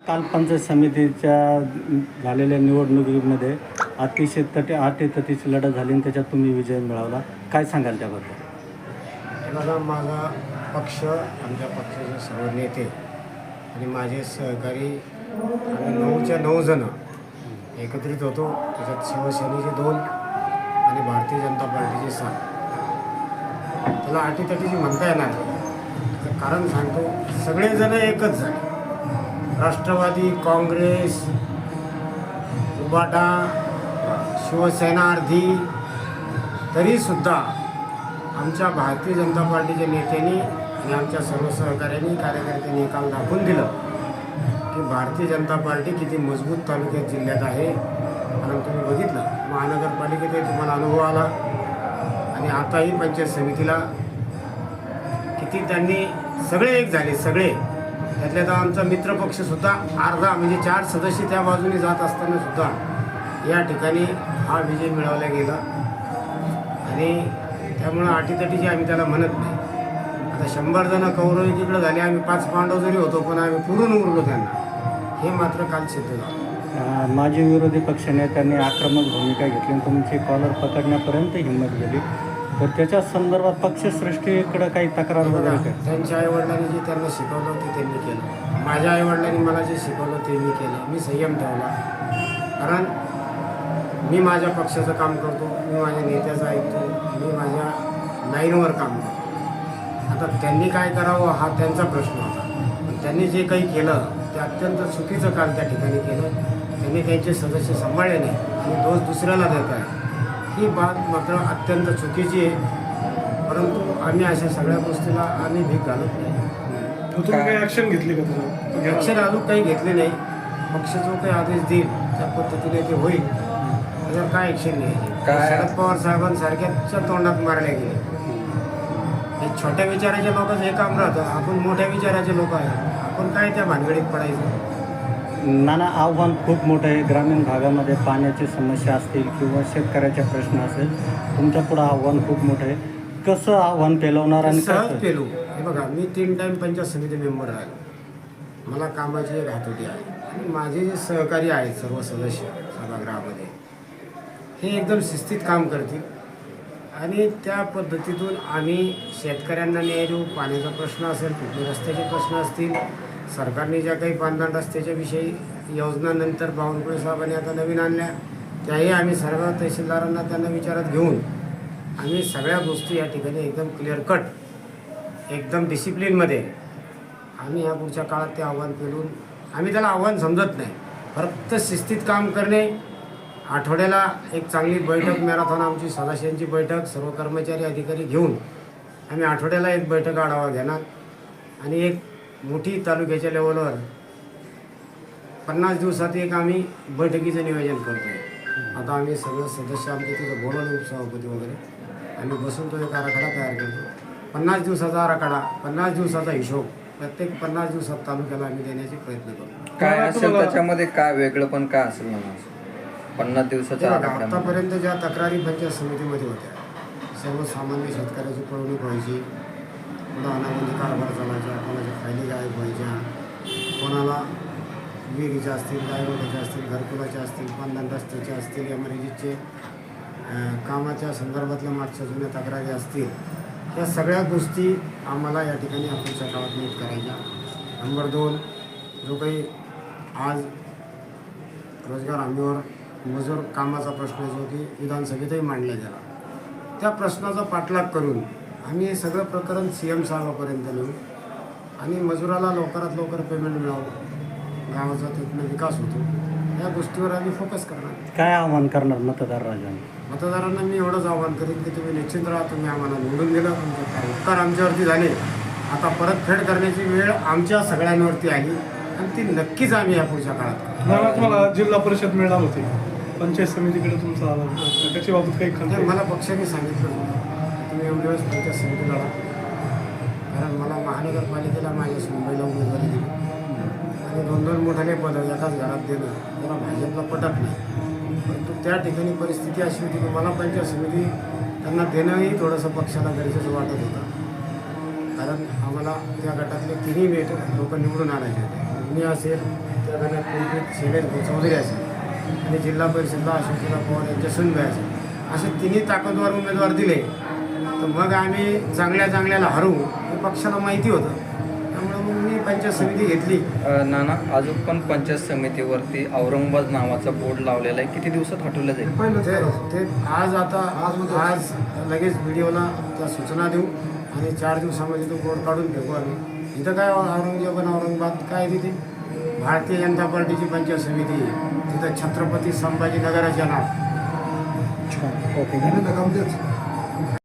काल पंचायत समितीच्या झालेल्या निवडणुकीमध्ये अतिशय अटीतटीची लढत झाली आणि त्याच्यात तुम्ही विजय मिळवला. काय सांगाल त्याबद्दल? बघा, माझा पक्ष, आमच्या पक्षाचे सर्व नेते आणि माझे सहकारी आम्ही 9च्या 9 जण एकत्रित होतो. त्याच्यात शिवसेनेचे 2 आणि भारतीय जनता पार्टीचे 7. त्याला अटीतटीची म्हणता येणार नाही. त्याचं कारण सांगतो, सगळेजण एकच झाले. राष्ट्रवादी, काँग्रेस, उबाटा, शिवसेना अर्धी, तरीसुद्धा आमच्या भारतीय जनता पार्टीच्या नेत्यांनी आणि आमच्या सर्व सहकाऱ्यांनी, कार्यकर्त्यांनी काल दाखवून दिलं की भारतीय जनता पार्टी किती मजबूत तालुक्यात, जिल्ह्यात आहे. कारण तुम्ही बघितलं, महानगरपालिकेतही तुम्हाला अनुभव आला आणि आताही पंचायत समितीला किती त्यांनी सगळे एक झाले. सगळे त्यातल्या तर आमचा मित्रपक्षसुद्धा अर्धा, म्हणजे 4 सदस्य त्या बाजूने जात असताना सुद्धा या ठिकाणी हा विजय मिळवला गेला. आणि त्यामुळं अटीतटीची आम्ही त्याला म्हणत नाही. आता 100 जण कौरव एकीकडे झाले, आम्ही 5 पांडव जरी होतो पण आम्ही पुरून उरलो त्यांना, हे मात्र काल सिद्ध झालं. माजी विरोधी पक्षनेत्यांनी आक्रमक भूमिका घेतली आणि तुमची कॉलर पकडण्यापर्यंत हिंमत गेली, तर त्याच्या संदर्भात पक्षसृष्टीकडे काही तक्रार वगैरे काय? त्यांच्या आईवडिलांनी जे त्यांना शिकवलं ते त्यांनी केलं. माझ्या आईवडिलांनी मला जे शिकवलं ते मी केलं. मी संयम ठेवला, कारण मी माझ्या पक्षाचं काम करतो, मी माझ्या नेत्याचं ऐकतो, मी माझ्या लाईनवर काम करतो. आता त्यांनी काय करावं हा त्यांचा प्रश्न होता. पण त्यांनी जे काही केलं ते अत्यंत चुकीचं काल त्या ठिकाणी केलं. त्यांनी त्यांचे सदस्य सांभाळले नाही आणि दोष दुसऱ्याला देत आहे, ही बाब मात्र अत्यंत चुकीची आहे. परंतु आम्ही अशा सगळ्या गोष्टीला आम्ही भीक घालत नाही. तुम्ही काही ॲक्शन घेतली का तुम्ही? ॲक्शन अजून काही घेतले नाही. पक्ष जो काही आदेश देईल त्या पद्धतीने ते होईल. त्याच्यावर काय ॲक्शन घ्यायची? शरद पवार साहेबांसारख्याच्या तोंडात मारले गेले. हे छोट्या विचाराच्या लोकांचं हे काम राहतं. आपण मोठ्या विचाराचे लोक आहे, आपण काय त्या भानगडीत पडायचं? नाना, आव्हान खूप मोठं आहे. ग्रामीण भागामध्ये पाण्याची समस्या असतील किंवा शेतकऱ्याचे प्रश्न असेल, तुमच्या पुढं आव्हान खूप मोठं आहे. कसं आव्हान पेलवणार आणि सहज पेलू? हे बघा, मी 3 टाईम पंचायत समिती मेंबर राहिलो. मला कामाची एक हातोटी आहे आणि माझे जे सहकारी आहेत सर्व सदस्य सभागृहामध्ये, हे एकदम शिस्तीत काम करतील आणि त्या पद्धतीतून आम्ही शेतकऱ्यांना न्याय देऊ. पाण्याचा प्रश्न असेल, कुठले रस्त्याचे प्रश्न असतील, सरकारने ज्या काही पांढरण रस्त्याच्या विषयी योजना नंतर बावनकुळे साहेबांनी आता नवीन आणल्या, त्याही आम्ही सर्व तहसीलदारांना त्यांना विचारात घेऊन आम्ही सगळ्या गोष्टी या ठिकाणी एकदम क्लिअर कट, एकदम डिसिप्लिनमध्ये आम्ही ह्या पुढच्या काळात ते आव्हान पेलून, आम्ही त्याला आव्हान समजत नाही, फक्त शिस्तीत काम करणे. आठवड्याला एक चांगली बैठक, मॅरेथॉन आमची सदस्यांची बैठक, सर्व कर्मचारी अधिकारी घेऊन आम्ही आठवड्याला एक बैठक आढावा घेणार आणि एक मोठी तालुक्याच्या लेवलवर 50 दिवसात एक आम्ही बैठकीचं नियोजन करतो आहे. आता आम्ही सगळं सदस्य आमचे तिथं बोलवले, उपसभापती वगैरे, आम्ही बसून तो एक आराखडा तयार करतो. 50 दिवसाचा आराखडा, 50 दिवसाचा हिशोब, प्रत्येक 50 दिवसात तालुक्याला आम्ही देण्याचे प्रयत्न करतो. काय असेल त्याच्यामध्ये, काय वेगळं पण काय असेल ना 50 दिवसाच्या आतापर्यंत ज्या तक्रारी पंचायत समितीमध्ये होत्या, सर्वसामान्य शेतकऱ्याची पळवणूक व्हायची, पुन्हा अनामती कारभार चालायचा, कोणाच्या फायली गायब व्हायच्या, कोणाला विहिरीच्या असतील, गायरोगाच्या असतील, घरकुलाच्या असतील, पांढरण रस्त्याच्या असतील, एमआरजीचे कामाच्या संदर्भातल्या मागच्या जुन्या तक्रारी असतील, या सगळ्या गोष्टी आम्हाला या ठिकाणी पुढच्या काळात नीट करायच्या. नंबर 2, जो काही आज रोजगार हमीवर मजूर कामाचा प्रश्न जो की विधानसभेतही मांडला गेला, त्या प्रश्नाचा पाठलाग करून आम्ही हे सगळं प्रकरण CM साहेबापर्यंत नेऊ आणि मजुराला लवकरात लवकर पेमेंट मिळावं, गावाचा तिथनं विकास होतो, या गोष्टीवर आम्ही फोकस करणार. काय आव्हान करणार मतदारांना? मी एवढंच आव्हान करेन की तुम्ही निश्चित राहा. तुम्ही आम्हाला निवडून दिलं, तुमचे उपकार आमच्यावरती झाले, आता परतफेड करण्याची वेळ आमच्या सगळ्यांवरती आली आणि ती नक्कीच आम्ही या पुढच्या काळात करू. तुम्हाला जिल्हा परिषद मिळाली होती, पंचायत समितीकडे तुमचा आला, त्याच्या बाबतीत काही खंत? मला पक्षाने सांगितलं तुम्ही एवढे दिवस पंचायत समितीला, कारण मला महानगरपालिकेला माझ्या मुंबईला उमेदवारी दिली आणि 2-2 मोठाले पद एकाच घरात देणं मला भाजपला पटत नाही. परंतु त्या ठिकाणी परिस्थिती अशी होती की मला पंचायत समिती त्यांना देणंही थोडंसं पक्षाला गरजेचं वाटत होतं, कारण आम्हाला त्या गटातले 3ही लोक निवडून आणायचे होते. मी असेल, गणात पिंपरीत शैलेश चौधरी असेल आणि जिल्हा परिषदला अशोकला पवार यांच्या सुनबाई असेल, असे तिन्ही ताकदवार उमेदवार दिले तर मग आम्ही चांगल्याला हरवू हे पक्षाला माहिती होतं. त्यामुळे मग मी पंचायत समिती घेतली. नाना, अजून पण पंचायत समितीवरती औरंगाबाद नावाचा बोर्ड लावलेला आहे, किती दिवसात हटवलं जाईल? ते आज लगेच व्हिडिओला त्या सूचना देऊ आणि 4 दिवसामध्ये तो बोर्ड काढून फेकू आम्ही. इथं काय औरंगाबाद काय तिथे भारतीय जनता पार्टीची पंचायत समिती आहे. तिथं छत्रपती संभाजीनगराच्या नाव ओके.